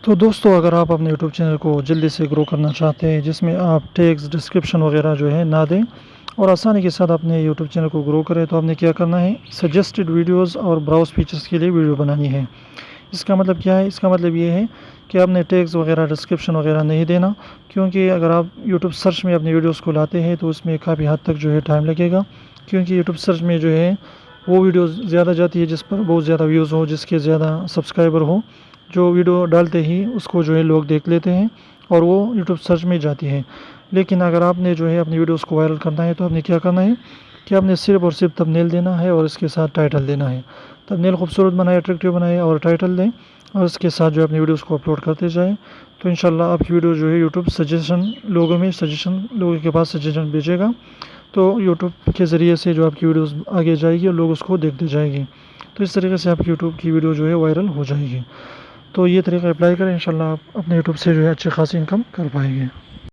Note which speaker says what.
Speaker 1: تو دوستو اگر آپ اپنے یوٹیوب چینل کو جلدی سے گرو کرنا چاہتے ہیں جس میں آپ ٹیگز ڈسکرپشن وغیرہ جو ہے نہ دیں اور آسانی کے ساتھ اپنے یوٹیوب چینل کو گرو کریں تو آپ نے کیا کرنا ہے سجیسٹڈ ویڈیوز اور براؤز فیچرز کے لیے ویڈیو بنانی ہے۔ اس کا مطلب کیا ہے؟ اس کا مطلب یہ ہے کہ آپ نے ٹیگز وغیرہ ڈسکرپشن وغیرہ نہیں دینا، کیونکہ اگر آپ یوٹیوب سرچ میں اپنی ویڈیوز کو لاتے ہیں تو اس میں کافی حد تک جو ہے ٹائم لگے گا، کیونکہ یوٹیوب سرچ میں جو ہے وہ ویڈیوز زیادہ جاتی ہے جس پر بہت زیادہ ویوز ہو، جس کے زیادہ سبسکرائبر ہو، جو ویڈیو ڈالتے ہی اس کو جو ہے لوگ دیکھ لیتے ہیں اور وہ یوٹیوب سرچ میں جاتی ہے۔ لیکن اگر آپ نے جو ہے اپنی ویڈیوز کو وائرل کرنا ہے تو آپ نے کیا کرنا ہے کہ آپ نے صرف اور صرف تھمبنیل دینا ہے اور اس کے ساتھ ٹائٹل دینا ہے۔ تھمبنیل خوبصورت بنائے، اٹریکٹیو بنائے اور ٹائٹل دیں اور اس کے ساتھ جو اپنی ویڈیوز کو اپلوڈ کرتے جائیں، تو انشاءاللہ آپ کی ویڈیو جو ہے یوٹیوب لوگوں کے پاس سجیشن بھیجے گا، تو یوٹیوب کے ذریعے سے جو آپ کی ویڈیوز آگے جائے گی اور لوگ اس کو دیکھتے جائیں گے، تو اس طریقے سے آپ کی یوٹیوب کی ویڈیو جو ہے وائرل ہو جائے گی۔ تو یہ طریقہ اپلائی کریں، انشاءاللہ آپ اپنے یوٹیوب سے جو ہے اچھی خاصی انکم کر پائیں گے۔